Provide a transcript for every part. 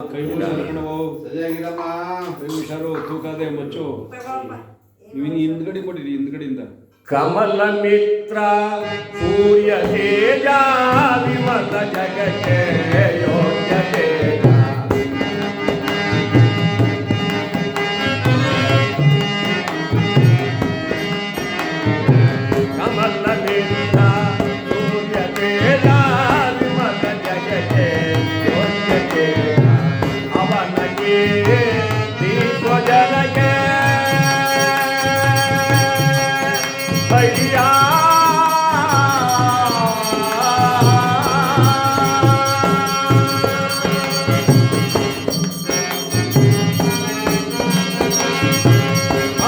ಕೈ ಮುಗಿಸಾರು ಕಣವು ಸರಿಯಾಗಿರಮ್ಮ. ಕೈ ಮುಗಿಸಾರು ತೂಕದೆ ಮಚ್ಚು ಇವನ್ ಹಿಂದ್ಗಡೆ ಕೊಡಿರಿ ಹಿಂದ್ಗಡೆಯಿಂದ ಕಮಲ ಮಿತ್ರ ಸೂರ್ಯ ತೇಜ ವಿಮಲ ಜಗಕ್ಕೆ ಯೋಗ್ಯ ತೇಜ ಕಮಲ ಮಿತ್ರ ಸೂರ್ಯ ತೇಜ ವಿಮಲ ಜಗಕ್ಕೆ ಯೋಗ್ಯ ತೇಜ ಅವನಿಗೆ ವಿಶ್ವಜನಕ್ಕೆ ಭೈಯಾ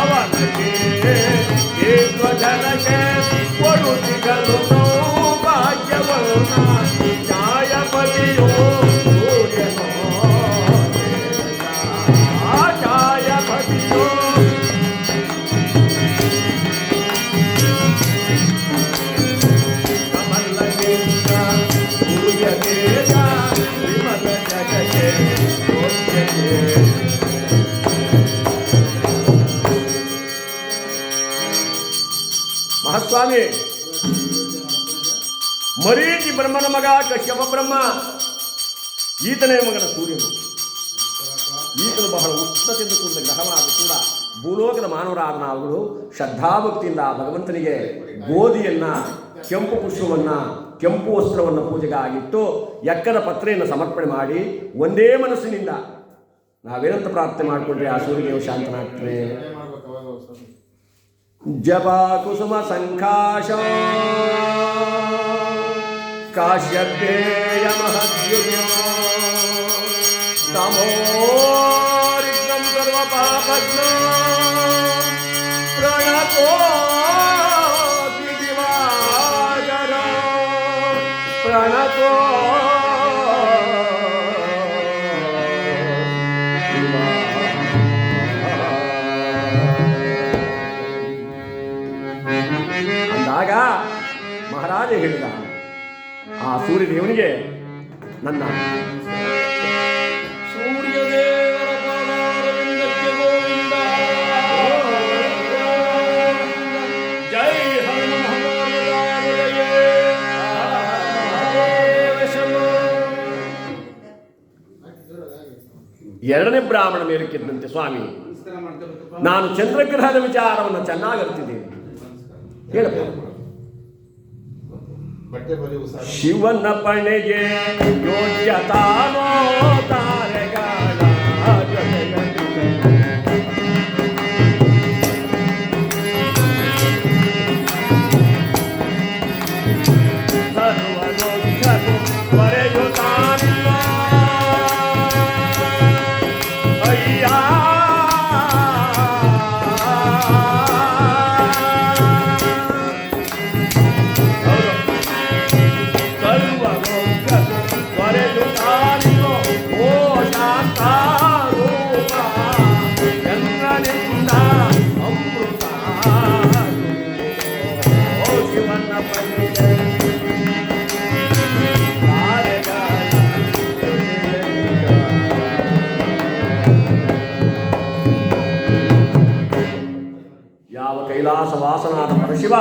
ಅವನಿಗೆ ವಿಶ್ವಜನಕ್ಕೆ ಕೊಡುತ್ತಿಗಲು ಭಾಗ್ಯವನ್ನು ನ್ಯಾಯಪತಿಯೋ ಸೂರ್ಯನೋ ನ್ಯಾಯಪತಿಯೋ ಕಮಲಗಿಂತ ಸೂರ್ಯ ತೇಜ ವಿಮಲ ಜಗಕ್ಕೆ ಯೋಗ್ಯ ತೇಜ. ಮಹಾಸ್ವಾಮಿ ಮರೀಚಿ ಬ್ರಹ್ಮನ ಮಗ ಕಶ್ಯಪ ಬ್ರಹ್ಮ, ಈತನೇ ಮಗನ ಸೂರ್ಯನು. ಈತನು ಬಹಳ ಉಷ್ಣತೆಯಿಂದ ಕೂಡಿದ ಗ್ರಹವಾದ ಕೂಡ ಭೂಲೋಕದ ಮಾನವರಾದ ನಾವುಗಳು ಶ್ರದ್ಧಾಭಕ್ತಿಯಿಂದ ಭಗವಂತನಿಗೆ ಗೋಧಿಯನ್ನ, ಕೆಂಪು ಪುಷ್ಪವನ್ನ, ಕೆಂಪು ವಸ್ತ್ರವನ್ನು ಪೂಜೆಗಾಗಿಟ್ಟು ಎಕ್ಕದ ಪತ್ರೆಯನ್ನು ಸಮರ್ಪಣೆ ಮಾಡಿ ಒಂದೇ ಮನಸ್ಸಿನಿಂದ ನಾವೇನಂತ ಪ್ರಾರ್ಥನೆ ಮಾಡಿಕೊಂಡ್ರೆ ಆ ಸೂರ್ಯದೇವ ಶಾಂತನಾಗ್ತಾನೆ. ಜಪ ಕುಸುಮ ಸಂಕಾಶ ಕಾಶ್ಯಪೇಯ ಮಹದ್ಯುರ್ಯ ತಮೋರಿಗ್ನಂ ಸರ್ವ ಪಾಪಜ್ಞ ಪ್ರಣತೋ ದಿವಾಕರ ಪ್ರಣತೋ ಅಂದಾಗ ಮಹಾರಾಜ ಹೇಳಿದ ಆ ಸೂರ್ಯದೇವನಿಗೆ, ನನ್ನ ಸೂರ್ಯದೇವರ ಪಾದಾರವಿಂದಕ್ಕೆ ಗೋವಿಂದ ಜೈ ಹನುಮಹಮಾನರಾಮದಯೇ ಎರಡನೇ ಬ್ರಾಹ್ಮಣ ಮೇಲಕ್ಕಿದ್ದಂತೆ, ಸ್ವಾಮಿ ನಾನು ಚಂದ್ರಗ್ರಹದ ವಿಚಾರವನ್ನು ಚೆನ್ನಾಗಿ ಅರ್ತಿದ್ದೇನೆ, ಹೇಳಬಹುದು. ಶಿವನ ಪಣೆಗೆ ಯೋಗ್ಯತಾನೋ ತಾರೆಗಳ ಸರ್ವಲೋಕನು ಪರೆಯುತ್ತಾನೋ ಅಯ್ಯ ಯಾವ ಕೈಲಾಸವಾಸನಾದ ಪರಶಿವ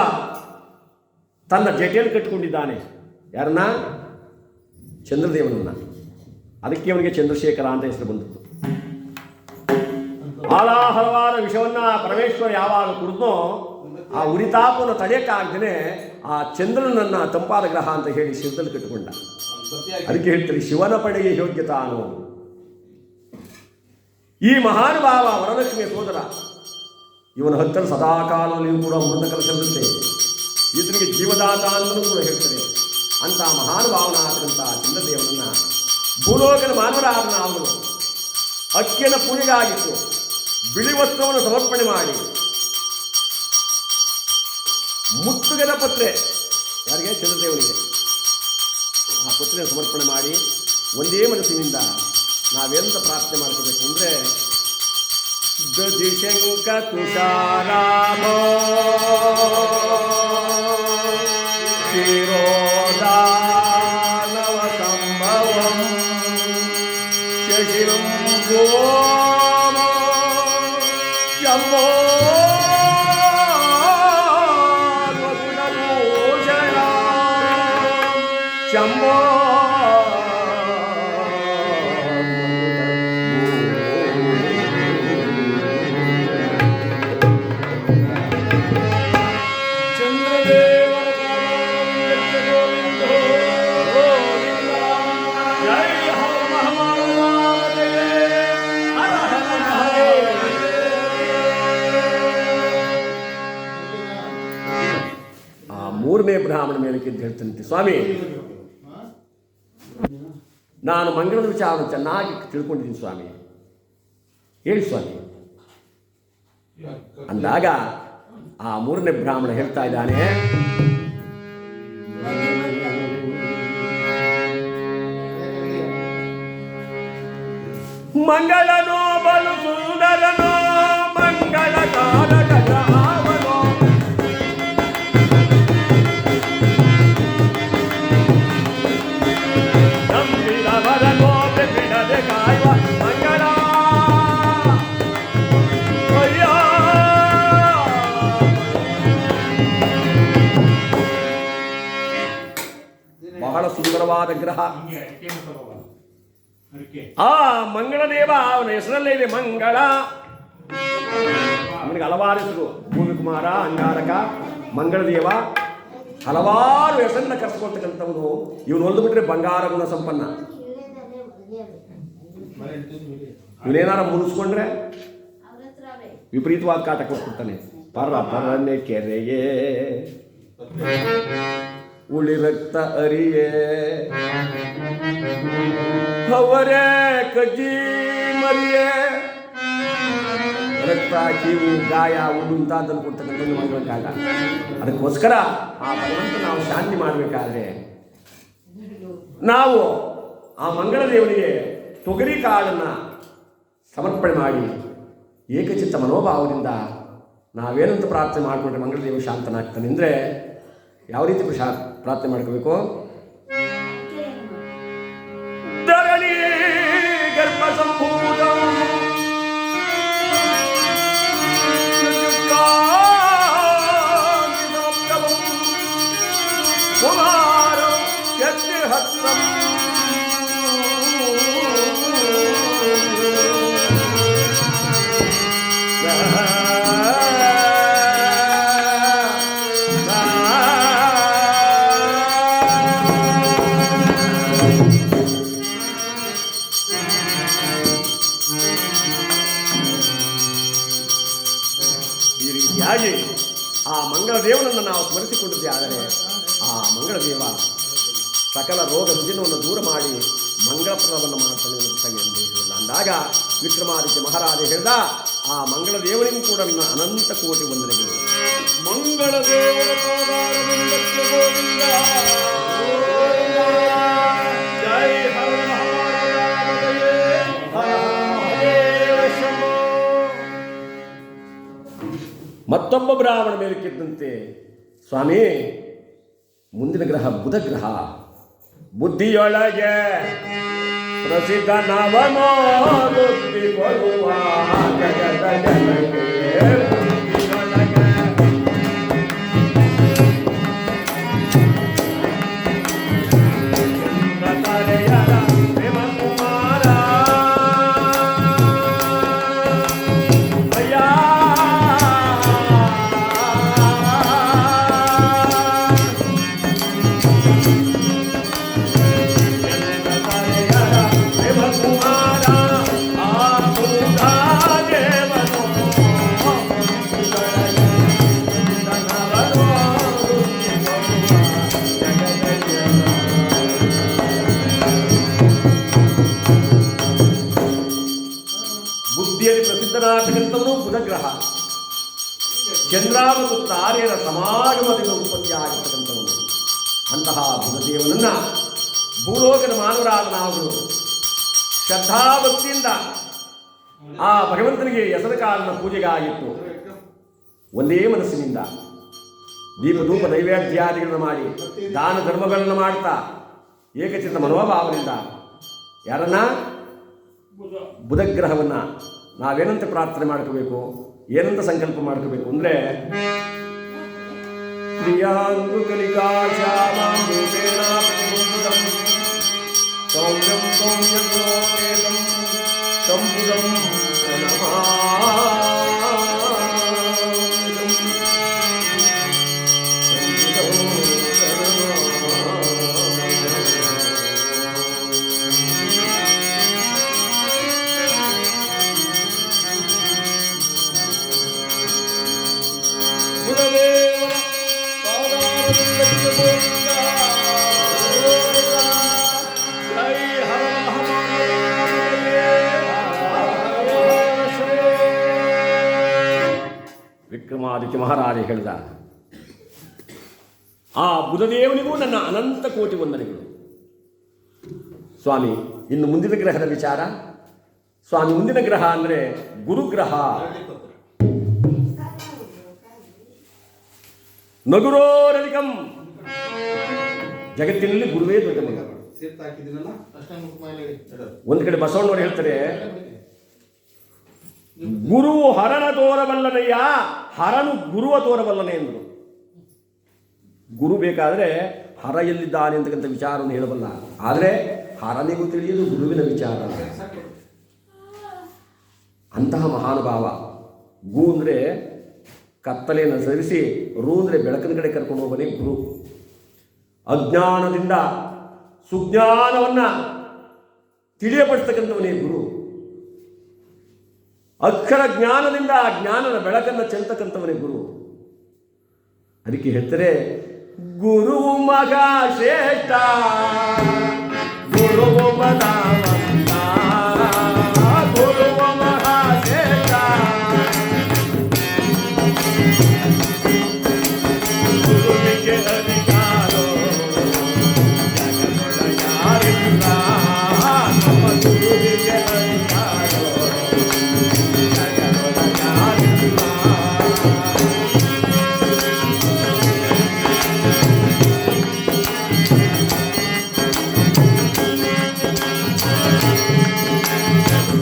ತನ್ನ ಜಟೆಯನ್ನು ಕಟ್ಟಿಕೊಂಡಿದ್ದಾನೆ, ಯಾರನ್ನ? ಚಂದ್ರದೇವನನ್ನ. ಅದಕ್ಕೆ ಅವನಿಗೆ ಚಂದ್ರಶೇಖರ ಅಂತ ಹೆಸರು ಬಂದಿತ್ತು. ಆಲಾಹಲವಾದ ವಿಷವನ್ನ ಪರಮೇಶ್ವರ ಯಾವಾಗ ಕುಡಿದ್ನೋ ಆ ಉರಿತಾಪವನ್ನು ತಡೆಯಕ್ಕಾಗ್ದೇ ಆ ಚಂದ್ರನನ್ನ ತಂಪಾದ ಗ್ರಹ ಅಂತ ಹೇಳಿ ಶಿವದಲ್ಲಿ ಕಟ್ಟಿಕೊಂಡ. ಅದಕ್ಕೆ ಹೇಳ್ತಾರೆ ಶಿವನ ಪಡೆಗೆ ಯೋಗ್ಯತಾನು. ಈ ಮಹಾನುಭಾವ ವರಲಕ್ಷ್ಮಿಯ ಸೋದರ, ಇವನ ಹತ್ತಿರ ಸದಾಕಾಲದಲ್ಲಿಯೂ ಕೂಡ ಅಮೃತ ಕಲಶವಿರುತ್ತೆ. ಈತನಿಗೆ ಜೀವದಾತ ಅಂತಲೂ ಕೂಡ ಹೇಳ್ತಾರೆ. ಅಂತ ಮಹಾನುಭಾವನಾದಂಥ ಚಂದ್ರದೇವನನ್ನ ಭೂಲೋಕದ ಮಾನವರಾದ ನಾವು ಅಕ್ಕಿಯನ್ನು ಪೂಜೆಗಾಗಿತ್ತು ಬಿಳಿ ವಸ್ತ್ರವನ್ನು ಸಮರ್ಪಣೆ ಮಾಡಿ ಮುತ್ತುಗದ ಪತ್ರೆ, ಯಾರಿಗೆ? ಚಂದ್ರದೇವನಿಗೆ. ಆ ಪತ್ರೆಯನ್ನು ಸಮರ್ಪಣೆ ಮಾಡಿ ಒಂದೇ ಮನಸ್ಸಿನಿಂದ ನಾವೆಂತ ಪ್ರಾರ್ಥನೆ ಮಾಡ್ಕೋಬೇಕು ಅಂದರೆ, ದಧಿಶಂಕ ತುಷಾರಾಮ ಶಿರೋದಾನವ ಸಂಭವಂ ಶಶಿ ಕ್ಷೀರಂ ಸೋಮ ಶಂಭೋ ಶಂಭೋ ಮೂರನೇ ಬ್ರಾಹ್ಮಣ ಮೇಲಕ್ಕಿದ್ದು ಹೇಳ್ತಂತೆ, ಸ್ವಾಮಿ ನಾನು ಮಂಗಳದ ವಿಚಾರವನ್ನು ಚೆನ್ನಾಗಿ ತಿಳ್ಕೊಂಡಿದ್ದೀನಿ ಸ್ವಾಮಿ, ಹೇಳಿ ಸ್ವಾಮಿ ಅಂದಾಗ ಆ ಮೂರನೇ ಬ್ರಾಹ್ಮಣ ಹೇಳ್ತಾ ಇದ್ದಾನೆ, ಮಂಗಳನೋ ಬಲು ಸುಂದರನೋ ಮಂಗಳ ಕಾರಕದ ಆವನೋ ನಂಬಿದವರನೋ ಬಿಡದೆ ಕಾಯುವ ಮಂಗಳ ಅಯ್ಯ ಬಹಳ ಸುಂದರವಾದ ಗ್ರಹ. ಆ ಮಂಗಳದೇವ ಅವನ ಹೆಸರಲ್ಲೇ ಇದೆ ಮಂಗಳ. ಅವನಿಗೆ ಹಲವಾರು ಹೆಸರು, ಭೂಮಿಕುಮಾರ, ಅಂಗಾರಕ, ಮಂಗಳದೇವ, ಹಲವಾರು ಹೆಸರನ್ನ ಕರೆಸ್ಕೊಳ್ತಕ್ಕಂಥವನು. ಇವನು ಒಂದು ಬಿಟ್ರೆ ಬಂಗಾರ ಗುಣ ಸಂಪನ್ನ. ಇವನೇನಾರ ಮುಗಿಸ್ಕೊಂಡ್ರೆ ವಿಪರೀತವಾದ ಕಾಟ ಕೊಟ್ಬಿಡ್ತಾನೆ. ಪರನೆ ಕೆರೆಯೇ ಉಳಿ ರಕ್ತ ಅರಿಯೇ ಅವರೇ ಕಜ್ಜಿ ಮರಿಯೇ ರಕ್ತ ಕೀವು ಗಾಯ ಉಂಟು ಅಂತ ಕೊಡ್ತಕ್ಕಂಥದ್ದು ಮಾಡಬೇಕಾಗ. ಅದಕ್ಕೋಸ್ಕರ ಆ ಭಗವಂತ ನಾವು ಶಾಂತಿ ಮಾಡಬೇಕಾದ್ರೆ ನಾವು ಆ ಮಂಗಳ ದೇವನಿಗೆ ತೊಗರಿ ಕಾಳನ್ನು ಸಮರ್ಪಣೆ ಮಾಡಿ ಏಕಚಿತ್ತ ಮನೋಭಾವದಿಂದ ನಾವೇನಂತ ಪ್ರಾರ್ಥನೆ ಮಾಡಿಕೊಂಡ್ರೆ ಮಂಗಳ ದೇವ ಶಾಂತನಾಗ್ತಾನೆ ಅಂದರೆ ಯಾವ ರೀತಿ ಪ್ರಾರ್ಥನೆ ಮಾಡ್ಕೋಬೇಕು? ಧರಣಿ ಗರ್ಭ ಸಂಭೂತ ಕುಮಾರ ಯಜ್ಞಹಸ್ತಂ ಆ ಮಂಗಳ ದೇವನನ್ನು ನಾವು ಸ್ಮರಿಸಿಕೊಂಡಿದ್ದೆ. ಆದರೆ ಆ ಮಂಗಳ ದೇವ ಸಕಲ ರೋಗ ರುಜಿನವನ್ನು ದೂರ ಮಾಡಿ ಮಂಗಳಪ್ರದವನ್ನು ಮಾಡ್ತಾನೆ ಎಂದು ಹೇಳಿಲ್ಲ. ಅಂದಾಗ ವಿಕ್ರಮಾದಿತ್ಯ ಮಹಾರಾಜ ಹೇಳಿದ, ಆ ಮಂಗಳ ದೇವನಿಗೂ ಕೂಡ ನನ್ನ ಅನಂತ ಕೋಟಿ ವಂದನೆಗಳು. ಮಂಗಳ ದೇವರ ಗೋವಿಂದ ಜೈ ಹರ ಮತ್ತೊಬ್ಬ ಬ್ರಾಹ್ಮಣ ಮೇಲಕ್ಕಿದ್ದಂತೆ, ಸ್ವಾಮಿ ಮುಂದಿನ ಗ್ರಹ ಬುಧ ಗ್ರಹ. ಬುದ್ಧಿಯೊಳಗೆ ಪ್ರಸಿದ್ಧ ನವನೋ ಬುದ್ಧಿ ಕೊಡುವ ಜಗದ ಜನಕ್ಕೆ ಬುದ್ಧಿಯೊಳಗೆ ಚಂದ್ರತಾರೆಯರ ಪ್ರೇಮಕುಮಾರ ಅಯ್ಯ ಬುದ್ಧಿಯಲ್ಲಿ ಪ್ರಸಿದ್ಧನಾಗತಕ್ಕಂಥವನು ಬುಧಗ್ರಹ. ಚಂದ್ರ ಮತ್ತು ತಾರೆಯರ ಸಮಾಗಮದಿಂದ ಉತ್ಪತ್ತಿ ಆಗಿರ್ತಕ್ಕಂಥವನು. ಅಂತಹ ಬುಧದೇವನನ್ನ ಭೂಲೋಕದ ಮಾನವರಾದ ನಾವುಗಳು ಶ್ರದ್ಧಾಭಕ್ತಿಯಿಂದ ಆ ಭಗವಂತನಿಗೆ ಹೆಸರು ಕಾಲನ ಪೂಜೆಗಾಗಿತ್ತು ಒಂದೇ ಮನಸ್ಸಿನಿಂದ ದೀಪ ಧೂಪ ನೈವೇದ್ಯಾದಿಗಳನ್ನು ಮಾಡಿ ದಾನ ಧರ್ಮಗಳನ್ನು ಮಾಡ್ತಾ ಏಕಚಿತ್ತ ಮನೋಭಾವದಿಂದ ಯಾರನ್ನ ಬುಧಗ್ರಹವನ್ನು ನಾವೇನಂತ ಪ್ರಾರ್ಥನೆ ಮಾಡ್ಕೋಬೇಕು, ಏನಂತ ಸಂಕಲ್ಪ ಮಾಡ್ಕೋಬೇಕು ಅಂದರೆ ಪ್ರಿಯಾಂಗು ಕಲಿಕಾಶ್ಯಾಮಾಂ ರೂಪೇಣ ಪ್ರತಿಬುದ್ಧಂ ಸೌಮ್ಯಂ ಸೌಮ್ಯಂ ಸಂಬುಧಂ ವಿಕ್ರಮಾದಿತ್ಯ ಮಹಾರಾಜ ಹೇಳಿದ, ಆ ಬುಧದೇವನಿಗೂ ನನ್ನ ಅನಂತ ಕೋಟಿ ವಂದನೆಗಳು. ಸ್ವಾಮಿ, ಇನ್ನು ಮುಂದಿನ ಗ್ರಹದ ವಿಚಾರ. ಸ್ವಾಮಿ, ಮುಂದಿನ ಗ್ರಹ ಅಂದರೆ ಗುರುಗ್ರಹ. ನಗುರೋರಧಿಕಂ. ಜಗತ್ತಿನಲ್ಲಿ ಗುರುವೇ ದೊಡ್ಡ ಮಗ. ಒಂದು ಕಡೆ ಬಸವಣ್ಣವರು ಹೇಳ್ತಾರೆ, ಗುರು ಹರನ ತೋರಬಲ್ಲನಯ್ಯ, ಹರನು ಗುರುವ ತೋರಬಲ್ಲನೆ ಎಂದರು. ಗುರು ಬೇಕಾದರೆ ಹರ ಎಲ್ಲಿದ್ದಾನೆ ಅಂತಕ್ಕಂಥ ವಿಚಾರವನ್ನು ಹೇಳಬಲ್ಲ, ಆದರೆ ಹರನಿಗೂ ತಿಳಿಯಲು ಗುರುವಿನ ವಿಚಾರ. ಅಂತಹ ಮಹಾನುಭಾವ. ಗು ಅಂದರೆ ಕತ್ತಲೆಯನ್ನು ಸರಿಸಿ, ರು ಅಂದರೆ ಬೆಳಕಿನ ಕಡೆ ಕರ್ಕೊಂಡು ಹೋಗನೇ ಗುರು. ಅಜ್ಞಾನದಿಂದ ಸುಜ್ಞಾನವನ್ನು ತಿಳಿಯಪಡಿಸ್ತಕ್ಕಂಥವನೇ ಗುರು. ಅಕ್ಷರ ಜ್ಞಾನದಿಂದ ಆ ಜ್ಞಾನದ ಬೆಳಕನ್ನು ಚೆಲ್ತಕ್ಕಂಥವನೇ ಗುರು. ಅದಕ್ಕೆ ಹೇಳ್ತಾರೆ, ಗುರು ಮಗ ಶ್ರೇಷ್ಠ, ಗುರು ಬಲವಂತ, ಗುರು ಮಗ ಶ್ರೇಷ್ಠ, ಗುರುವಿಗೆ ಅಧಿಕಾರ ಜಗದೊಳಗ ಯಾರಿಲ್ಲ, ನಮ್ಮ ಗುರುವಿಗೆ ಅಧಿಕಾರ ಜಗದೊಳಗ ಯಾರಿಲ್ಲ.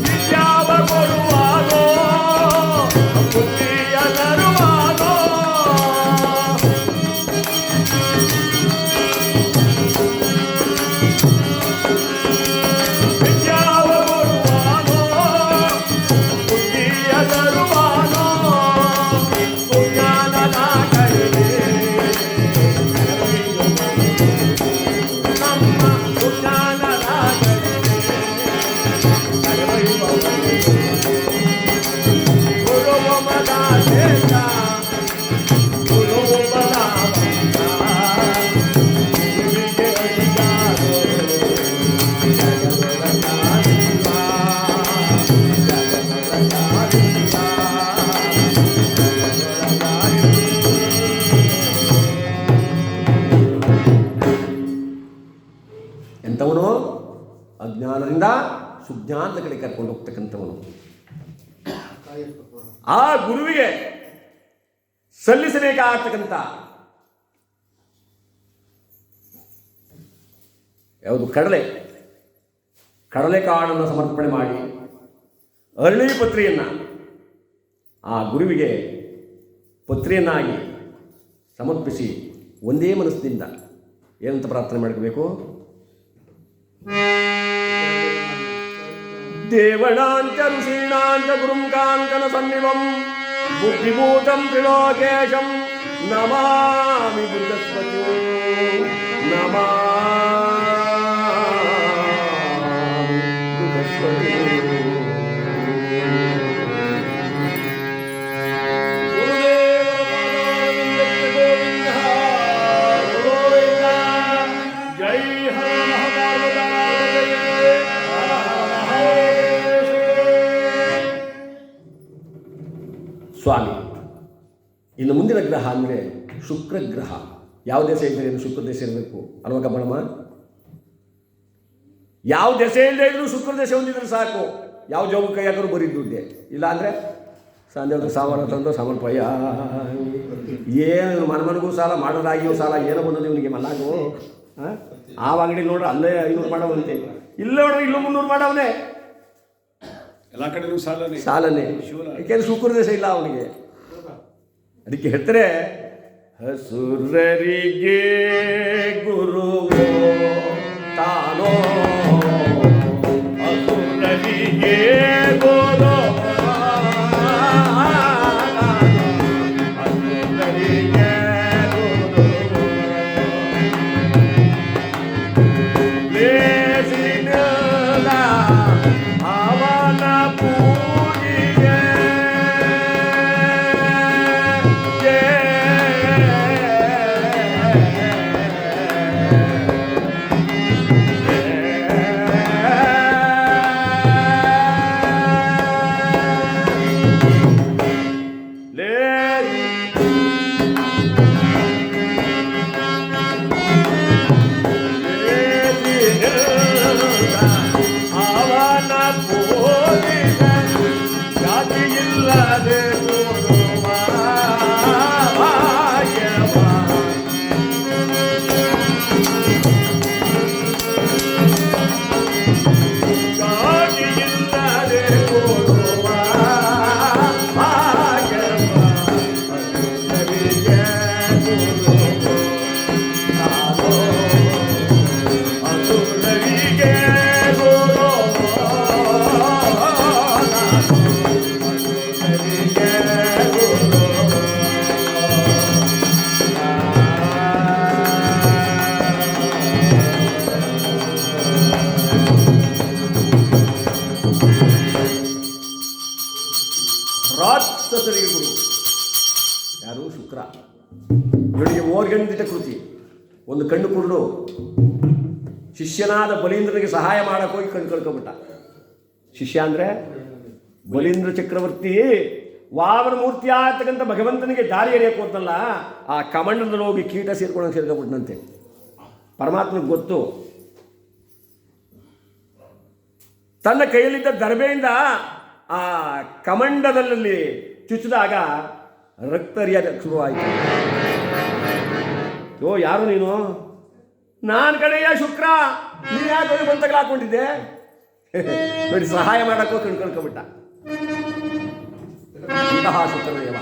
ವಿದ್ಯಾವ ಕೊಡುವಾಗೋ ಬುದ್ಧಿಯ ತರುವಾಗೋ, ವಿದ್ಯಾವ ಕೊಡುವಾಗೋ ಬುದ್ಧಿಯ ತರುವಾಗೋ, ಸುಜ್ಞಾನದ ಕೈಗೆ ನಮ್ಮ ಸುಜ್ಞಾನದ ಗುರು ಮಗ ಶ್ರೇಷ್ಠ, ಗುರು ಬಲವಂತ, ಗುರುವಿಗೆ ಅಧಿಕಾರ ಜಗದೊಳಗ ಯಾರಿಲ್ಲ, ಜಗದೊಳಗ ಯಾರಿಲ್ಲ, ಜಗದೊಳಗ ಎಂಥವನು? ಅಜ್ಞಾನದಿಂದ ಸುಜ್ಞಾನದ ಕಡೆ ಕರ್ಕೊಂಡು ಹೋಗ್ತಕ್ಕಂಥವನು. ಆ ಗುರುವಿಗೆ ಸಲ್ಲಿಸಬೇಕಾಗ್ತಕ್ಕಂಥ ಯಾವುದು? ಕಡಲೆಕಾಳನ್ನು ಸಮರ್ಪಣೆ ಮಾಡಿ ಅರಳಿ ಪತ್ರಿಯನ್ನು ಆ ಗುರುವಿಗೆ ಪತ್ರಿಯನ್ನಾಗಿ ಸಮರ್ಪಿಸಿ ಒಂದೇ ಮನಸ್ಸಿನಿಂದ ಏನಂತ ಪ್ರಾರ್ಥನೆ ಮಾಡಬೇಕು? ದೇವಣಾಂಚ ಋಷೀಣಾಂಚ ಗುರುಂ ಕಾಂಕನ ಸನ್ನಿವಂ ಬುದ್ಧಿಭೂತಂ ತ್ರಿಲೋಕೇಶಂ ನಮಾಮಿ ಬೃಹಸ್ಪತಿ ನಮಾಮಿ ಬೃಹಸ್ಪತಿ. ಜೈ ಹರ ಸ್ವಾಮಿ, ಇನ್ನು ಮುಂದಿನ ಗ್ರಹ ಅಂದರೆ ಶುಕ್ರ ಗ್ರಹ. ಯಾವ ದೇಶ ಇದ್ದರೆ ಶುಕ್ರ ದೇಶ ಇರಬೇಕು ಅಲ್ವ ಕಬ್ಬಣಮ್ಮ? ಯಾವ ದೆಸೆ ಇಲ್ಲದೆ ಇದ್ರೂ ಶುಕ್ರ ದೆಸೆ ಹೊಂದಿದ್ರೆ ಸಾಕು. ಯಾವ ಜೋಗ ಕೈ ಹಾಕೋರು ಬರೀ ದುಡ್ಡೆ, ಇಲ್ಲ ಅಂದರೆ ಸಂಜೆ ಸಾಮಾನು ತಂದು ಸಾಮಾನು ಪಯ್ಯ ಏನು ಮನಮನಿಗೂ ಸಾಲ ಮಾಡೋದಾಗಿಯೂ ಸಾಲ ಏನೋ ಬಂದದ್ದು ಇವನಿಗೆ ಮಲ್ಲಾಗು. ಆ ಅಂಗಡಿ ನೋಡ್ರೆ ಅಲ್ಲೇ 500 ಮಾಡವಂತೆ, ಇಲ್ಲೇ ನೋಡ್ರೆ ಇಲ್ಲೂ 300 ಮಾಡವನೇ. ಎಲ್ಲ ಕಡೆನೂ ಸಾಲನೇ. ಯಾಕೆಂದ್ರೆ ಶುಕ್ರದೇಶ ಇಲ್ಲ ಅವನಿಗೆ. ಅದಕ್ಕೆ ಹೇಳ್ತಾರೆ, ಹಸುರರಿಗೆ ಗುರು ತಾನೋ, ಹಸುರರಿಗೆ ಗುರು, ಹಸುರರಿಗೆ ಗುರು, ಲೇಸಿನದ ಅವನ ಪೂಜಿಗೆ ಅವನ ಪೂಜಿಗೆ ಜಾತಿಯಿಲ್ಲದೆ ಕೊಡುವ ಭಾಗ್ಯವ. ಜಾತಿಯಿಲ್ಲದೆ ಕೊಡುವ ಭಾಗ್ಯವ. ಹಸುರರಿಗೆ ಗುರು ತಾನೋ, ಹಸುರರಿಗೆ ಗುರು ಹಸುರರಿಗೆ ಗುರು. ರಾಕ್ಷಸರಿಗೆ ಗುರು ಯಾರು? ಶುಕ್ರ. ಇವಳಿಗೆ ಓರ್ಗಂದಿಟ ಕೃತಿ. ಒಂದು ಕಣ್ಣು ಕುರುಡು ಶಿಷ್ಯನಾದ ಬಲೀಂದ್ರನಿಗೆ ಸಹಾಯ ಮಾಡಕ್ಕೆ ಹೋಗಿ ಕಣ್ಣು ಕಳ್ಕೊಬಿಟ್ಟ. ಶಿಷ್ಯ ಅಂದರೆ ಬಲೀಂದ್ರ ಚಕ್ರವರ್ತಿ ವಾಮನ ಮೂರ್ತಿ ಆಗ್ತಕ್ಕಂಥ ಭಗವಂತನಿಗೆ ದಾರಿ ಎರೆಯಕ್ಕೆ ಹೋದ್ನಲ್ಲ, ಆ ಕಮಂಡದಲ್ಲಿ ಹೋಗಿ ಕೀಟ ಸೇರ್ಕೊಂಡಂತೆ. ಪರಮಾತ್ಮನಿಗೆ ಗೊತ್ತು, ತನ್ನ ಕೈಯಲ್ಲಿದ್ದ ದರ್ಬೆಯಿಂದ ಆ ಕಮಂಡದಲ್ಲಿ ಚುಚ್ಚಿದಾಗ ರಕ್ತ ಹರಿಯೋದಕ್ಕೆ ಶುರುವಾಯಿತು. ಯಾರು ನೀನು? ನಾನು ಕಡೆಯ ಶುಕ್ರ, ನೀನು ಯಾಕೆ ಬಂತಗಳ ಹಾಕೊಂಡಿದ್ದೆ? ನೋಡಿ, ಸಹಾಯ ಮಾಡಕ್ಕೋ ಕಣ್ಕೊಳ್ಕೊಬಿಟ್ಟ. ಇಂತಹ ಶುಕ್ರದೇವ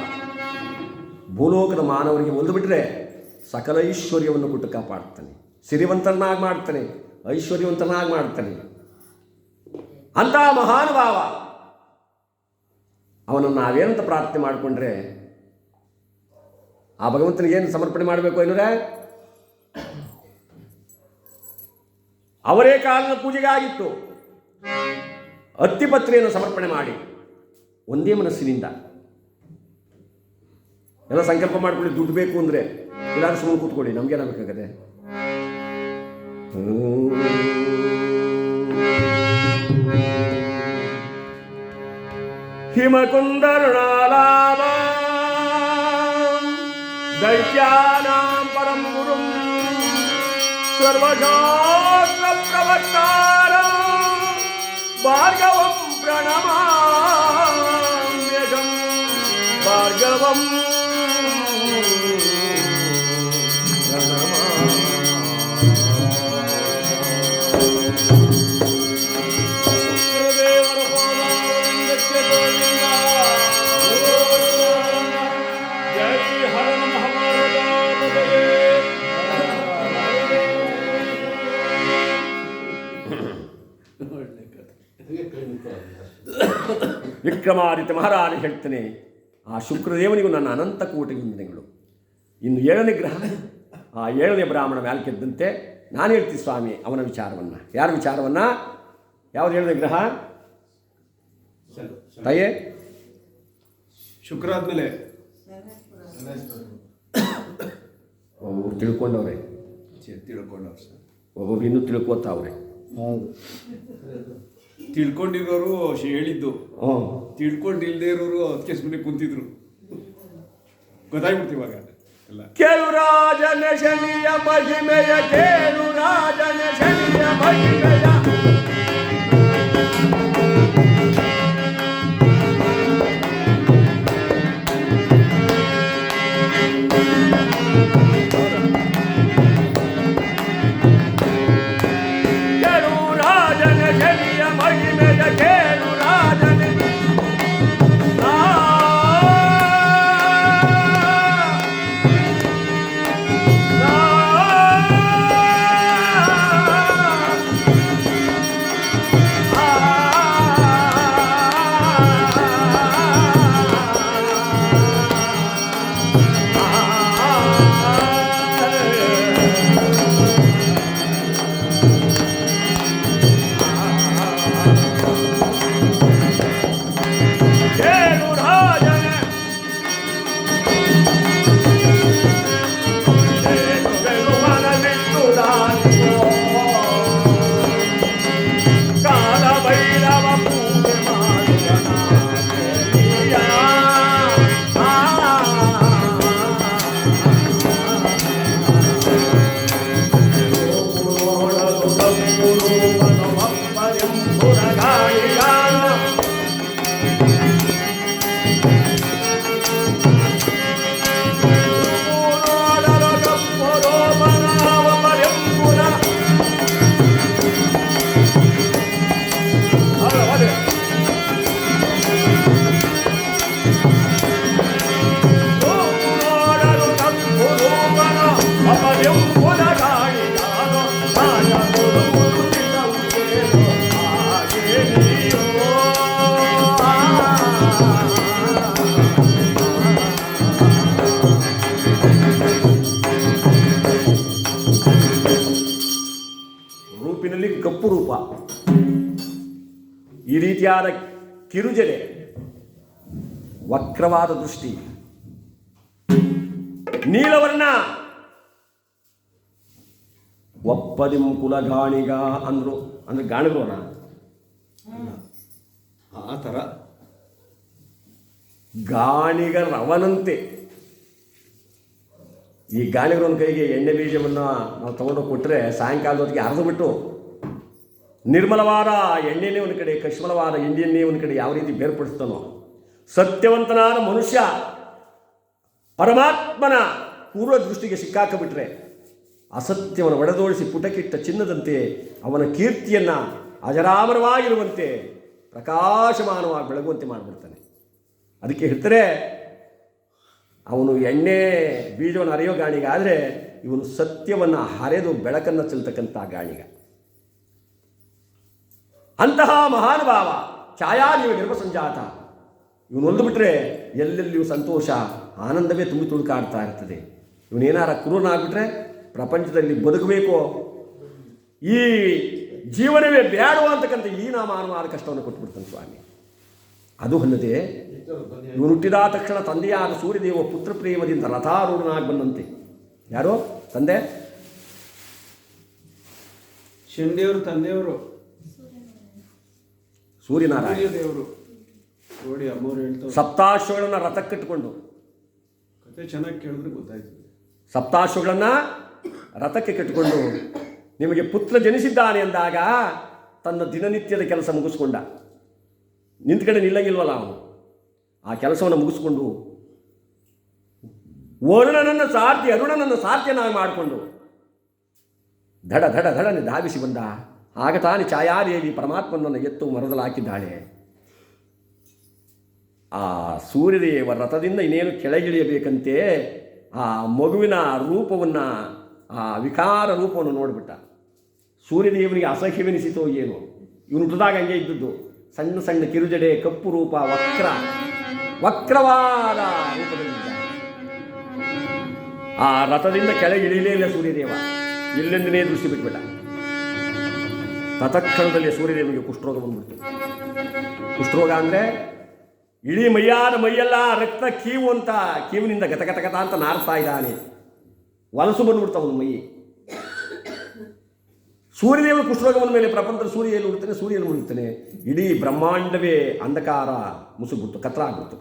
ಭೂಲೋಕದ ಮಾನವರಿಗೆ ಒಂದು ಬಿಟ್ಟರೆ ಸಕಲ ಐಶ್ವರ್ಯವನ್ನು ಕೊಟ್ಟು ಕಾಪಾಡ್ತಾನೆ, ಸಿರಿವಂತನಾಗಿ ಮಾಡ್ತಾನೆ, ಐಶ್ವರ್ಯವಂತನಾಗಿ ಮಾಡ್ತಾನೆ. ಅಂತಹ ಮಹಾನುಭಾವ ಅವನನ್ನು ನಾವೇನಂತ ಪ್ರಾರ್ಥನೆ ಮಾಡಿಕೊಂಡ್ರೆ ಆ ಭಗವಂತನಿಗೇನು ಸಮರ್ಪಣೆ ಮಾಡಬೇಕು ಏನಂದರೆ, ಅವರೇ ಕಾಲದ ಪೂಜೆಗೆ ಆಗಿತ್ತು. ಅತ್ತಿಪತ್ರೆಯನ್ನು ಸಮರ್ಪಣೆ ಮಾಡಿ ಒಂದೇ ಮನಸ್ಸಿನಿಂದ ಎಲ್ಲ ಸಂಕಲ್ಪ ಮಾಡ್ಕೊಳ್ಳಿ. ದುಡ್ಡು ಬೇಕು ಅಂದರೆ ಎಲ್ಲರೂ ಸುಮ್ಮನೆ ಕೂತ್ಕೊಳ್ಳಿ, ನಮಗೇನಾಗಬೇಕಾಗದೆ. ಹಿಮಕುಂದರುಣಾಲಾಭ ದೈತ್ಯಾನಾಂ ಪರಂ ಗುರುಂ ಸರ್ವಶಾಸ್ತ್ರ ಪ್ರವಕ್ತಾರ ಭಾರ್ಗವಂ ಪ್ರಣಮಾಮ್ಯಹಂ. ಭಾರ್ಗವಂ ಶುಕ್ರದೇವರ ಪಾದಾರವಿಂದಕ್ಕೆ ಗೋವಿಂದ. ಜೈ ಹರ ಮಹಾಭಾರತ. ವಿಕ್ರಮಾದಿತ್ಯ ಮಹಾರಾಜ ಹೇಳ್ತಾನೆ, ಆ ಶುಕ್ರದೇವನಿಗೂ ನನ್ನ ಅನಂತ ಕೋಟಿ ವಂದನೆಗಳು. ಇನ್ನು 7ನೇ ಗ್ರಹ, ಆ 7ನೇ ಬ್ರಾಹ್ಮಣ ಮ್ಯಾಲ್ಕೆದ್ದಂತೆ ನಾನು ಹೇಳ್ತೀನಿ ಸ್ವಾಮಿ ಅವನ ವಿಚಾರವನ್ನು. ಯಾರ ವಿಚಾರವನ್ನು? ಯಾವುದು 7ನೇ ಗ್ರಹ? ತಾಯೇ ಶುಕ್ರ ಆದ್ಮೇಲೆ ಒಬ್ಬೊಬ್ರು ತಿಳ್ಕೊಂಡವ್ರೆ, ಒಬ್ಬೊಬ್ರು ಇನ್ನೂ ತಿಳ್ಕೊತಾವ್ರೆ. ತಿಳ್ಕೊಂಡಿರೋರು ಹೇಳಿದ್ದು, ತಿಳ್ಕೊಂಡಿಲ್ದೇ ಇರೋರು ಅದಕ್ಕೆ ಸುಮ್ಮನೆ ಕುಂತಿದ್ರು. ಗೊತ್ತಾಗ್ಬಿಡ್ತು ಇವಾಗ ಎಲ್ಲ. ಕೇಳು ರಾಜನ ಶನಿಯ ಮಹಿಮೆಯ, ಕೇಳು ರಾಜನ ಶನಿಯ ಮಹಿಮೆಯ. ಕೇಳು ರಾಜನ ಶನಿಯ ಮಹಿಮೆಯ, ಕೇಳು ರಾಜನ ಗಟ್ಟಿಯಾದ ಕಿರುಜಡೆ, ವಕ್ರವಾದ ದೃಷ್ಟಿ, ನೀಲವರ್ಣ, ಒಪ್ಪದಿಂ ಕುಲಗಾಣಿಗ ಅಂದ್ರು. ಅಂದ್ರೆ ಗಾಣಿಗರೋಣ ಆ ಥರ ಗಾಣಿಗರವನಂತೆ. ಈ ಗಾಣಿಗರವನ ಕೈಗೆ ಎಣ್ಣೆ ಬೀಜವನ್ನು ನಾವು ತಗೊಂಡು ಕೊಟ್ಟರೆ ಸಾಯಂಕಾಲದೊತ್ತಿಗೆ ಅರ್ದು ಬಿಟ್ಟು ನಿರ್ಮಲವಾದ ಎಣ್ಣೆನೇ ಒಂದು ಕಡೆ, ಕಶ್ಮಲವಾದ ಎಣ್ಣೆಯನ್ನೇ ಒಂದು ಕಡೆ ಯಾವ ರೀತಿ ಬೇರ್ಪಡಿಸ್ತಾನೋ, ಸತ್ಯವಂತನಾದ ಮನುಷ್ಯ ಪರಮಾತ್ಮನ ಪೂರ್ವ ದೃಷ್ಟಿಗೆ ಸಿಕ್ಕಾಕಬಿಟ್ರೆ ಅಸತ್ಯವನ್ನು ಒಡೆದೋಡಿಸಿ ಪುಟಕಿಟ್ಟ ಚಿನ್ನದಂತೆ ಅವನ ಕೀರ್ತಿಯನ್ನು ಅಜರಾಮರವಾಗಿರುವಂತೆ ಪ್ರಕಾಶಮಾನವಾಗಿ ಬೆಳಗುವಂತೆ ಮಾಡಿಬಿಡ್ತಾನೆ. ಅದಕ್ಕೆ ಹೇಳ್ತಾರೆ, ಅವನು ಎಣ್ಣೆ ಬೀಜವನ್ನು ಹರಿಯೋ ಗಾಣಿಗ ಆದರೆ ಇವನು ಸತ್ಯವನ್ನು ಹರಿದು ಬೆಳಕನ್ನು ಚೆಲ್ತಕ್ಕಂಥ ಗಾಣಿಗ. ಅಂತಹ ಮಹಾನುಭಾವ ಛಾಯಾನೀವ ನಿರ್ಮಸಂಜಾತ. ಇವನು ಒಂದು ಬಿಟ್ಟರೆ ಎಲ್ಲೆಲ್ಲಿಯೂ ಸಂತೋಷ ಆನಂದವೇ ತುಂಬಿ ತುಳುಕಾಡ್ತಾ ಇರ್ತದೆ. ಇವನೇನಾರ ಕ್ರೂರನಾಗ್ಬಿಟ್ರೆ ಪ್ರಪಂಚದಲ್ಲಿ ಬದುಕಬೇಕೋ, ಈ ಜೀವನವೇ ಬೇಡವ ಅಂತಕ್ಕಂಥ ಈ ನಾಮಾನುವಾದ ಕಷ್ಟವನ್ನು ಕೊಟ್ಬಿಡ್ತಾನೆ ಸ್ವಾಮಿ. ಅದು ಅಲ್ಲದೆ ಇವನು ಹುಟ್ಟಿದ ತಕ್ಷಣ ತಂದೆಯಾದ ಸೂರ್ಯದೇವ ಪುತ್ರ ಪ್ರೇಮದಿಂದ ರಥಾರೂಢನಾಗಿ ಬಂದಂತೆ. ಯಾರೋ ತಂದೆ? ಶನಿದೇವರು ತಂದೆಯವರು, ಸೂರ್ಯನಾರಾಯಣ ದೇವರು. ನೋಡಿ ಅಮ್ಮವ್ರು ಹೇಳ್ತಾರೆ, ಸಪ್ತಾಶ್ವಗಳನ್ನು ರಥಕ್ಕಿಟ್ಟುಕೊಂಡು, ಕತೆ ಚೆನ್ನಾಗಿ ಕೇಳಿದ್ರೆ ಗೊತ್ತಾಯ್ತದೆ. ಸಪ್ತಾಶ್ವಗಳನ್ನು ರಥಕ್ಕೆ ಕಟ್ಟಿಕೊಂಡು ನಿಮಗೆ ಪುತ್ರ ಜನಿಸಿದ್ದಾನೆ ಅಂದಾಗ ತನ್ನ ದಿನನಿತ್ಯದ ಕೆಲಸ ಮುಗಿಸ್ಕೊಂಡ. ನಿಂತ ಕಡೆ ನಿಲ್ಲಂಗಿಲ್ವಲ್ಲ ಅವನು. ಆ ಕೆಲಸವನ್ನು ಮುಗಿಸ್ಕೊಂಡು ವರುಣನನ್ನು ಸಾರ್ಥಿ, ಅರುಣನನ್ನು ಸಾರ್ಥ್ಯನಾಗಿ ಮಾಡಿಕೊಂಡು ಧಡ ಧಡ ಧಡನೆ ಧಾವಿಸಿ ಬಂದ. ಆಗ ತಾನೇ ಛಾಯಾದೇವಿ ಪರಮಾತ್ಮನನ್ನು ಎತ್ತು ಮರದಲ್ಲಿ ಹಾಕಿದ್ದಾಳೆ. ಆ ಸೂರ್ಯದೇವ ರಥದಿಂದ ಇನ್ನೇನು ಕೆಳಗಿಳಿಯಬೇಕಂತೆ ಆ ಮಗುವಿನ ರೂಪವನ್ನು, ಆ ವಿಕಾರ ರೂಪವನ್ನು ನೋಡಿಬಿಟ್ಟ. ಸೂರ್ಯದೇವನಿಗೆ ಅಸಹ್ಯವೆನಿಸಿತೋ ಏನು. ಇವನು ಹುಟ್ಟಿದಾಗ ಹಂಗೆ ಇದ್ದದ್ದು, ಸಣ್ಣ ಸಣ್ಣ ಕಿರುಜಡೆ, ಕಪ್ಪು ರೂಪ, ವಕ್ರವಾದ ರೂಪದಲ್ಲಿದ್ದ. ಆ ರಥದಿಂದ ಕೆಳಗೆ ಇಳಿಯಲೇ ಇಲ್ಲ ಸೂರ್ಯದೇವ, ಇಲ್ಲೆಂದನೇ ದೃಷ್ಟಿ ಬಿಟ್ಬಿಟ್ಟ. ತತ್ಕ್ಷಣದಲ್ಲಿ ಸೂರ್ಯದೇವನಿಗೆ ಕುಷ್ಠರೋಗ ಬಂದ್ಬಿಡ್ತು. ಕುಷ್ಠರೋಗ ಅಂದರೆ ಇಡೀ ಮೈಯೆಲ್ಲ ರಕ್ತ ಕೀವು ಅಂತ, ಕೀವಿನಿಂದ ಗತಗತಗತ ಅಂತ ನಾರ್ತಾ ಇದ್ದಾನೆ. ವಲಸು ಬಂದ್ಬಿಡ್ತಾವ ಅವನ ಮೈ. ಸೂರ್ಯದೇವ ಕುಷ್ಠರೋಗ ಬಂದ ಮೇಲೆ ಪ್ರಪಂಚದ ಸೂರ್ಯ ಎಲ್ಲಿ ಹುಡ್ತಾನೆ, ಸೂರ್ಯನ ಮುಳುಗ್ತಾನೆ. ಇಡೀ ಬ್ರಹ್ಮಾಂಡವೇ ಅಂಧಕಾರ ಮುಸುಗ್ಬಿಡ್ತು, ಕತ್ತಲಾಗ್ಬಿಡ್ತು.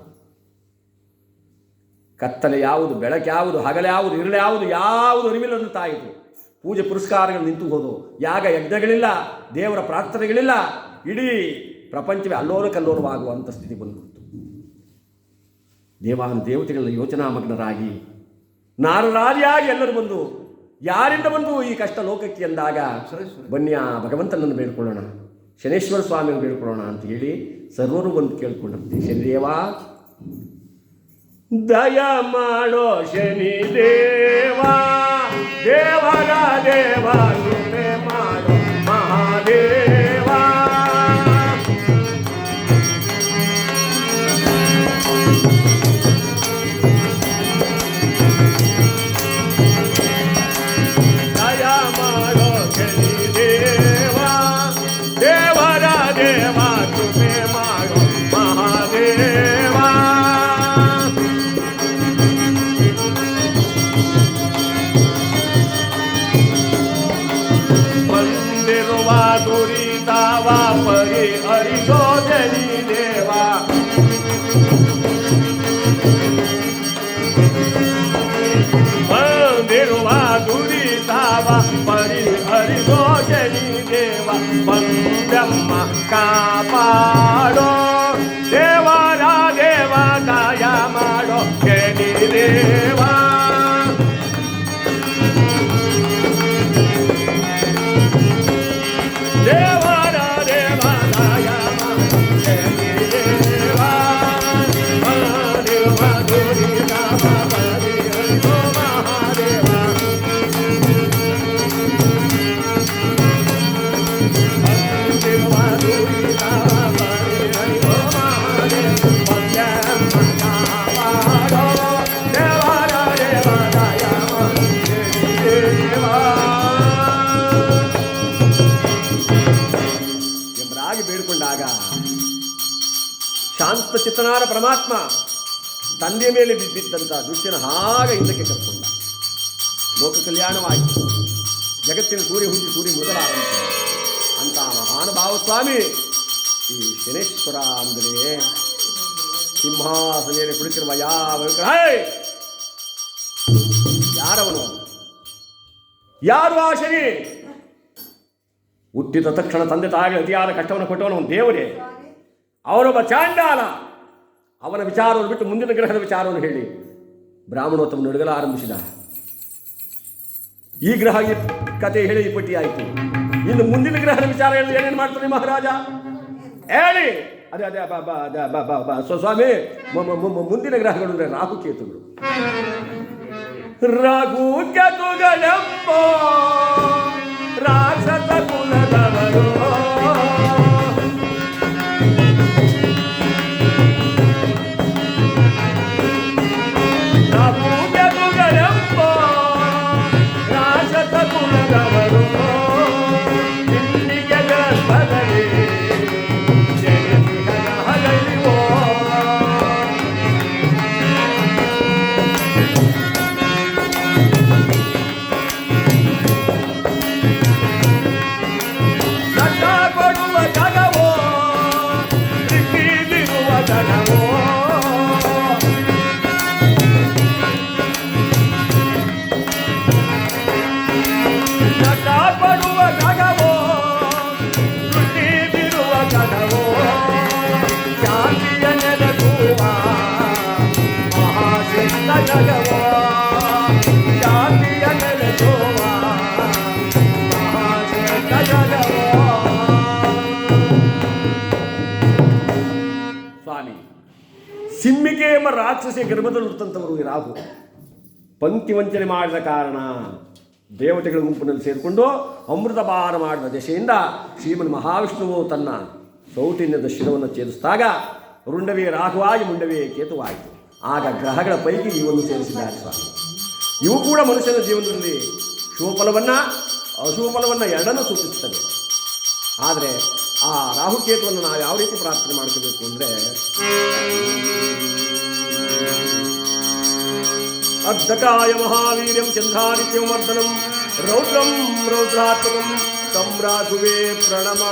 ಕತ್ತಲೆ ಯಾವುದು, ಬೆಳಕು ಯಾವುದು, ಹಗಲು ಯಾವುದು, ಇರಳು ಯಾವುದು ಅರಿವಿಲ್ಲದಂತಾಯಿತು. ಪೂಜೆ ಪುರಸ್ಕಾರಗಳು ನಿಂತು ಹೋದು, ಯಾಗ ಯಜ್ಞಗಳಿಲ್ಲ, ದೇವರ ಪ್ರಾರ್ಥನೆಗಳಿಲ್ಲ. ಇಡೀ ಪ್ರಪಂಚವೇ ಅಲ್ಲೋಲ ಕಲ್ಲೋಲವಾಗುವಂಥ ಸ್ಥಿತಿ ಬಂದ್ಬಿಡ್ತು. ದೇವತೆಗಳ ಯೋಚನಾಮಗ್ನರಾಗಿ ನಾರರಾದಿಯಾಗಿ ಎಲ್ಲರೂ ಬಂದು, ಯಾರಿಂದ ಬಂದು ಈ ಕಷ್ಟ ಲೋಕಕ್ಕೆ ಎಂದಾಗ ಬನ್ನಿ ಭಗವಂತನನ್ನು ಬೇಡ್ಕೊಳ್ಳೋಣ, ಶನೇಶ್ವರ ಸ್ವಾಮಿಯನ್ನು ಬೇಡ್ಕೊಳ್ಳೋಣ ಅಂತ ಹೇಳಿ ಸರ್ವರು ಬಂದು ಕೇಳ್ಕೊಂಡಂತೆ, ಶನಿದೇವ ದಯ ಮಾಡೋ ಶನಿದೇವ, ದೇವರ ದೇವ ಕೃಪೆ ಮಾಡೋ ಮಹಾದೇವ. ದಯ ಮಾಡೋ ಶನಿದೇವ, ದೇವರ ದೇವ ಕೃಪೆ ಮಾಡೋ ಮಹಾದೇವ. ಬಂದಿರುವ ದುರಿತವ ಪರಿಹರಿಸೋ ಶನಿದೇವ, ಬಂದಿರುವ ದುರಿತವ ಪರಿಹರಿಸೋ ಶನಿದೇವ. ಬಂದಮ್ಮ ಕಾಪಾಡೋ ದೇವರ ದೇವ, ದಯ ಮಾಡೋ ಶನಿದೇವ. ದೇವರ ದೇವ ದಯ ಮಾಡೋ ಶನಿದೇವ. ಬಂದಿರುವ ದುರಿತವ ಪರಿಹರಿಸೋ ಮಹಾದೇವ. ಬಂದಿರುವ ದುರಿತವ ಪರಿಹರಿಸೋ ಮಹಾದೇವ. ಬಂದಮ್ಮ ಕಾಪಾಡೋ ದೇವರ ದೇವ, ದಯ ಮಾಡೋ ಶನಿದೇವ ಎಂಬರಾಗಿ ಬೇಡಿಕೊಂಡಾಗ ಶಾಂತಚಿತ್ತನಾದ ಪರಮಾತ್ಮ ತಂದೆಯ ಮೇಲೆ ಬಿದ್ದಿದ್ದಂಥ ದುಷ್ಯನ ಹಾಗೆ ಹಿಂದಕ್ಕೆ ಕರ್ಕೊಂಡ. ಲೋಕ ಕಲ್ಯಾಣವಾಯಿತು. ಜಗತ್ತಿನ ಸೂರ್ಯ ಹುಟ್ಟಿ ಸೂರ್ಯ ಮೊದಲ ಆರಂಭಿಸಿದ ಅಂತ ಮಹಾನುಭಾವ ಸ್ವಾಮಿ ಈ ಶನೇಶ್ವರ ಅಂದರೆ ಸಿಂಹಾಸನೆಯಲ್ಲಿ ಕುಳಿತಿರುವ ಯಾವ ಯಾರವನು? ಯಾರು ಆ ಶನಿ? ಹುಟ್ಟಿದ ತಕ್ಷಣ ತಂದೆ ತಾಯಿಗೆ ಅತಿಯಾದ ಕಷ್ಟವನ್ನು ಕೊಟ್ಟವನು ದೇವರೇ. ಅವನೊಬ್ಬ ಚಾಂಡಾಲ. ಅವನ ವಿಚಾರವನ್ನು ಬಿಟ್ಟು ಮುಂದಿನ ಗ್ರಹದ ವಿಚಾರವನ್ನು ಹೇಳಿ ಬ್ರಾಹ್ಮಣೋತ್ತಮ ನಡುಗಲು ಆರಂಭಿಸಿದ. ಈ ಗ್ರಹ ಕತೆ ಹೇಳಿ ಪಟ್ಟಿ ಆಯಿತು. ಇನ್ನು ಮುಂದಿನ ಗ್ರಹದ ವಿಚಾರ ಹೇಳಿ ಏನೇನು ಮಾಡ್ತಾನೆ ಮಹಾರಾಜ ಹೇಳಿ. ಅದೇ ಅದೇ ಸ್ವಾಮಿ, ಮುಂದಿನ ಗ್ರಹಗಳು ಅಂದರೆ ರಾಹುಕೇತುಗಳು. ರಾಹುಕೇತುಗಳೆಂಬ ರಾಕ್ಷಸ ಕುಲದವರು ಸಿಮ್ಮಿಕೆ ಎಂಬ ರಾಕ್ಷಸಿಯ ಗರ್ಭದಲ್ಲಿ ಹುಟ್ಟಂಥವರು ಈ ರಾಹು. ಪಂಕ್ತಿವಂಚನೆ ಮಾಡಿದ ಕಾರಣ ದೇವತೆಗಳ ಗುಂಪಿನಲ್ಲಿ ಸೇರಿಕೊಂಡು ಅಮೃತಪಾನ ಮಾಡಿದ ದಶೆಯಿಂದ ಶ್ರೀಮನ್ ಮಹಾವಿಷ್ಣುವು ತನ್ನ ಸೌಟಿನ್ಯದ ಶಿರವನ್ನು ಛೇದಿಸಿದಾಗ ರುಂಡವೇ ರಾಹುವಾಗಿ ಮುಂಡವೇ ಕೇತುವಾಯಿತು. ಆಗ ಗ್ರಹಗಳ ಪೈಕಿ ಇವನ್ನು ಸೇರಿಸಿದ್ದಾರೆ ಸ್ವಾಮಿ. ಇವು ಕೂಡ ಮನುಷ್ಯನ ಜೀವನದಲ್ಲಿ ಶುಭಫಲವನ್ನು ಅಶುಭಫಲವನ್ನು ಎರಡನ್ನೂ ಸೂಚಿಸುತ್ತವೆ. ಆದರೆ ಆ ರಾಹುಕೇತುವನ್ನು ನಾವು ಯಾವ ರೀತಿ ಪ್ರಾರ್ಥನೆ ಮಾಡ್ಕೋಬೇಕು ಅಂದರೆ, ಅರ್ಧಕಾಯ ಮಹಾವೀರ್ಯಂ ಚಂದ್ರಾದಿತ್ಯಂ ವರ್ಧನಂ ರೌದ್ರಂ ರೌದ್ರಾತ್ಮಕಂ ತಂ ರಾಘುವೇ ಪ್ರಣಮ.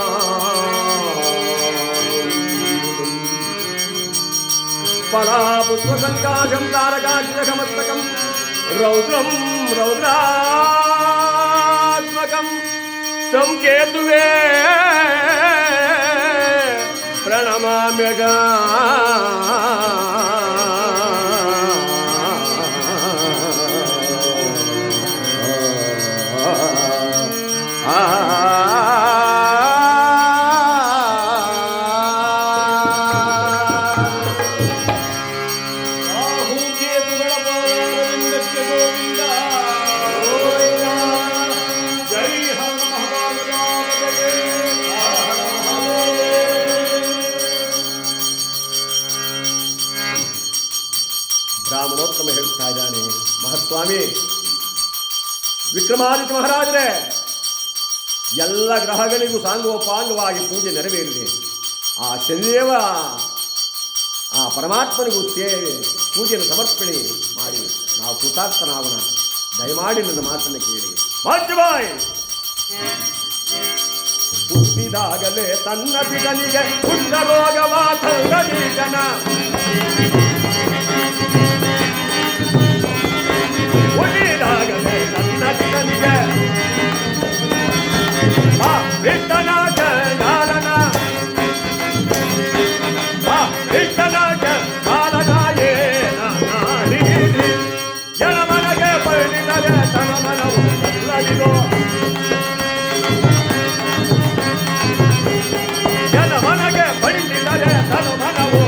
ಫಲಾಪುಷ್ಪಸಂಕಾಶಂ ತಾರಕಾಶಿರಕಮಸ್ತಕಂ ರೌದ್ರಂ ರೌದ್ರಾತ್ಮಕಂ ತಂ ಕೇತುವೇ ಪ್ರಣಮಾಮ್ಯಗ. ಬ್ರಾಹ್ಮಣೋತ್ತಮ ಹೇಳ್ತಾ ಇದ್ದಾನೆ, ಮಹಾಸ್ವಾಮಿ ವಿಕ್ರಮಾದಿತ್ಯ ಮಹಾರಾಜರೇ, ಎಲ್ಲ ಗ್ರಹಗಳಿಗೂ ಸಾಂಗೋಪಾಂಗವಾಗಿ ಪೂಜೆ ನೆರವೇರಿದೆ. ಆ ಶನಿದೇವ ಆ ಪರಮಾತ್ಮನಿಗೂ ಪೂಜೆಯನ್ನು ಸಮರ್ಪಣೆ ಮಾಡಿ ನಾವು ಕೃತಾರ್ಥನಾಗೋಣ. ದಯಮಾಡಿ ನನ್ನ ಮಾತನ್ನು ಕೇಳಿ. ಮಾಧ್ಯಮಾಯ್ ಹುಟ್ಟಿದಾಗಲೇ ತನ್ನ ಬಿಡನಿಗೆ ಕುಷ್ಠರೋಗವ ತಂದೀಗನ ಹುಟ್ಟಿದಾಗಲೇ ತನ್ನ ಬಿಡನಿಗೆ ಬಿಟ್ಟನ ಕಾಲನ ಬಿಟ್ಟನ ಕಾಲನ ಏನಿ ಜನಮನಗೆ ಪಡಿದರೆ ತನ ಮನವು ಸಲ್ಲದಿದೋ ಜನಮನಗೆ ಪಡಿದರೆ ತನ ಮನವು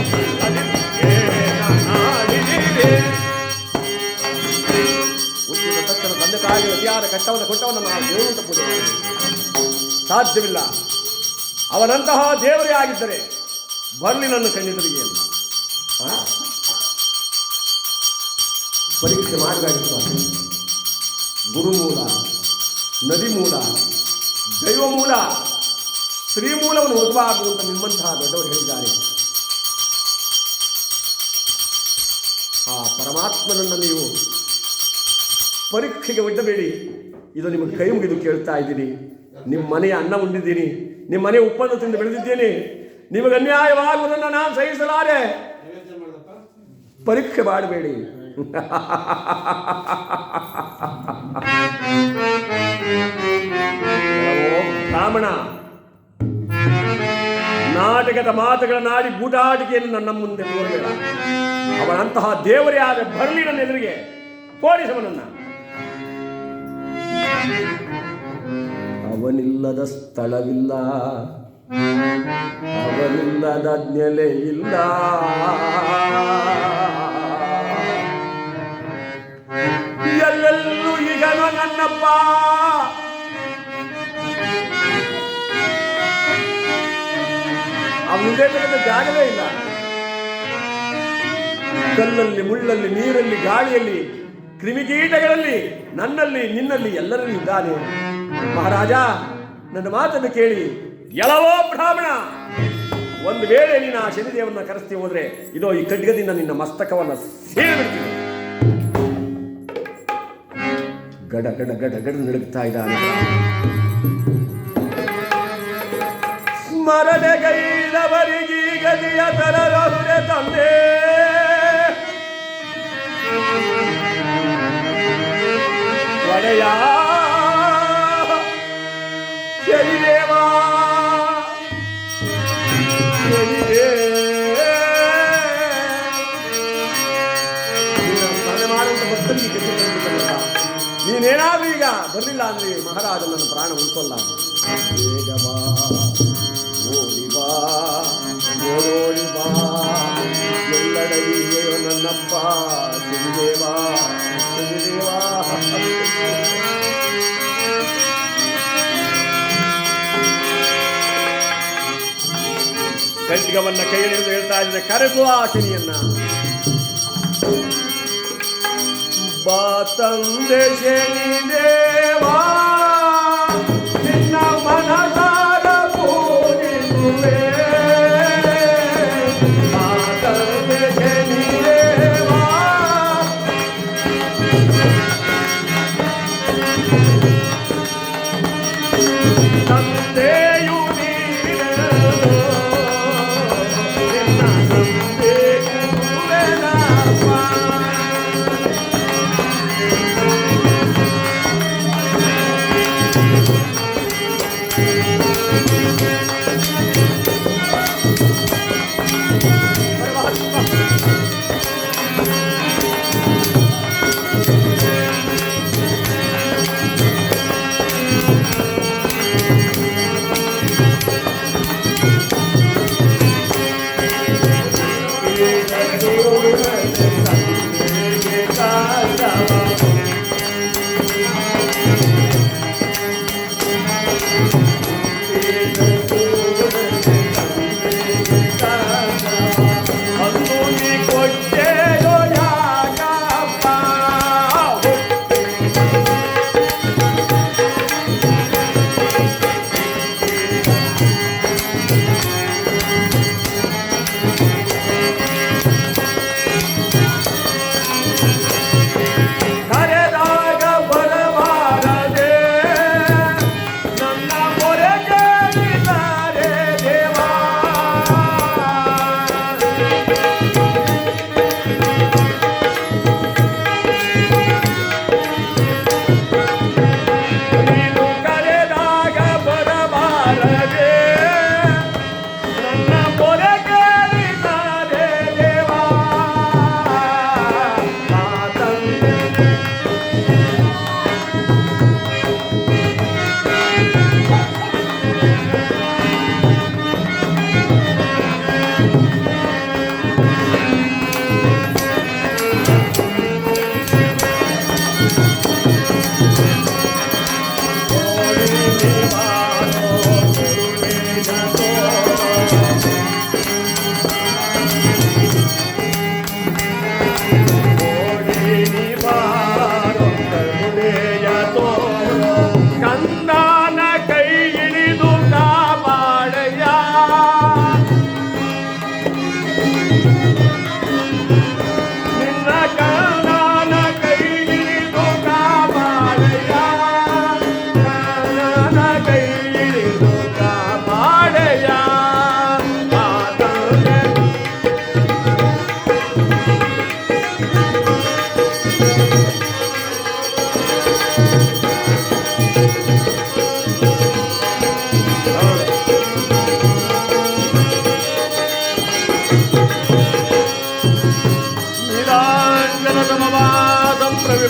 ಹುಟ್ಟಿದ ತಕ್ಷಣ ತಂದೆ ತಾಯಿ ಅತಿಯಾದ ಕಷ್ಟವನ್ನು ಕೊಟ್ಟವನ್ನ ನಾವು ದೇವರು ಅಂತ ಪೂಜೆ ಸಾಧ್ಯವಿಲ್ಲ. ಅವನಂತಹ ದೇವರೇ ಆಗಿದ್ದರೆ ಬರಲಿ ನನ್ನ ಕಣ್ಣಿತರಿಗೆ ಅಂತ ಪರೀಕ್ಷೆ ಮಾಡಬೇಕಾಗಿತ್ತು. ಗುರುಮೂಲ, ನದಿ ಮೂಲ, ದೈವ ಮೂಲ, ಸ್ತ್ರೀ ಮೂಲವನ್ನು ಹುಡುಕಬಾರದು ಅಂತ ನಿಮ್ಮಂತಹ ದೊಡ್ಡವರು ಹೇಳಿದ್ದಾರೆ. ಆ ಪರಮಾತ್ಮನನ್ನು ನೀವು ಪರೀಕ್ಷೆಗೆ ಒಡ್ಡಬೇಡಿ. ಇದು ನಿಮಗೆ ಕೈ ಮುಗಿದು ಕೇಳ್ತಾ ಇದ್ದೀನಿ. ನಿಮ್ಮ ಮನೆಯ ಅನ್ನ ಉಂಡಿದ್ದೀನಿ, ನಿಮ್ಮ ಮನೆ ಉಪ್ಪನ್ನು ತಿಂದು ಬೆಳೆದಿದ್ದೇನೆ. ನಿಮಗೆ ಅನ್ಯಾಯವಾಗುವುದನ್ನು ನಾನು ಸಹಿಸಲಾರೆ. ಪರೀಕ್ಷೆ ಮಾಡಬೇಡಿ. ಬ್ರಾಹ್ಮಣ, ನಾಟಕದ ಮಾತುಗಳನ್ನಾಡಿ ಬೂಟಾಟಿಕೆಯನ್ನು ನನ್ನ ಮುಂದೆ ತೋರಬೇಡ. ಅವನಂತಹ ದೇವರೇ ಆದ ಬರಲಿ ನನ್ನ ಎದುರಿಗೆ, ತೋರಿಸವನನ್ನ. ಅವನಿಲ್ಲದ ಸ್ಥಳವಿಲ್ಲ, ಅವನಿಲ್ಲದ ನೆಲೆ ಇಲ್ಲ. ಎಲ್ಲೆಲ್ಲೂ ಈಗನೋ ನನ್ನಪ್ಪ. ಅವನಿಂದ ಜಾಗವೇ ಇಲ್ಲ. ಕಲ್ಲಲ್ಲಿ, ಮುಳ್ಳಲ್ಲಿ, ನೀರಲ್ಲಿ, ಗಾಳಿಯಲ್ಲಿ, ಕ್ರಿಮಿಕೀಟಗಳಲ್ಲಿ, ನನ್ನಲ್ಲಿ, ನಿನ್ನಲ್ಲಿ, ಎಲ್ಲರಲ್ಲಿ ಇದ್ದಾನೆ. ಮಹಾರಾಜ, ನನ್ನ ಮಾತನ್ನು ಕೇಳಿ. ಎಲ್ಲವೋ ಬ್ರಾಹ್ಮಣ, ಒಂದು ವೇಳೆ ನೀನು ಆ ಶನಿದೇವನ್ನ ಕರೆಸ್ತಿ ಹೋದ್ರೆ ಇದೋ ಈ ಖಡ್ಗದಿಂದ ನಿನ್ನ ಮಸ್ತಕವನ್ನು ಸೇರಿಬಿಡ್ತೀನಿ. ಗಡ ಗಡ ಗಡ ಗಡ ನಡುಗ್ತಾ ಇದ್ದಾನೆ. ಸ್ಮರಣೆಗೈದವರಿಗೀಗದಿಯ ತರರಹುರೆ ತಂದೆ. ಒಡೆಯ ಶನಿದೇವಾ, ನೀನೇನಾದ್ರೂ ಈಗ ಬರಲಿಲ್ಲ ಅಂದ್ರೆ ಮಹಾರಾಜ ನನ್ನ ಪ್ರಾಣ ಉಳಿಸಲ್ಲ. ಬೇಗ ಬಾ, ಓಡಿ ಬಾ, ಓಡೋಡಿ ಬಾ, ಎಲ್ಲೆಡೆಯೋ ನನ್ನಪ್ಪ ಶನಿದೇವಾ, ಶನಿದೇವಾ. ಖಡ್ಗವನ್ನ ಕೈಯಲ್ಲಿ ಹೇಳ್ತಾ ಇದ್ರೆ ಕರೆಸುವ ಶನಿಯನ್ನ. ಬಾ ತಂದೆ ಶನಿದೇವಾ, ನಿನ್ನ ಮನಸಾರ ಪೂಜಿಸುವೆ. ಬಾ ತಂದೆ ಶನಿದೇವಾ, ತಂದೆಯು ನೀನೆಂದು ನಿನ್ನ ತಂದೆ ಗುರುವೆನಪ್ಪ.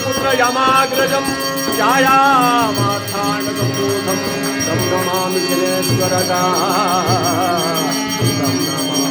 पुत्र यमाग्रजं ಛಾಯಾಮಾರ್ಥಾಂಡಸಂಭೂತಂ तं नमामि शनेश्वरका तं नमामि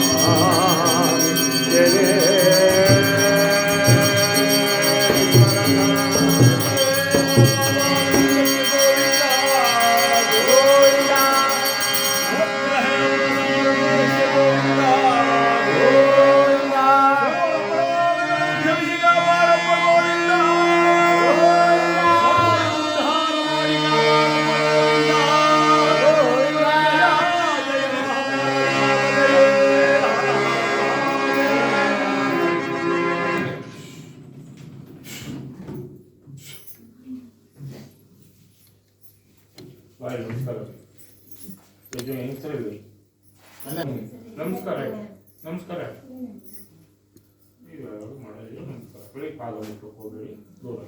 ನಮಸ್ಕಾರ ನಮಸ್ಕಾರ ನಮಸ್ಕಾರ ಈಗ ಮಾಡೋದಿಲ್ಲ ನಮಸ್ಕಾರ ಬೆಳಿಗ್ಗೆ ಕಾಲ ಹೋಗಬೇಡಿ ದೂರ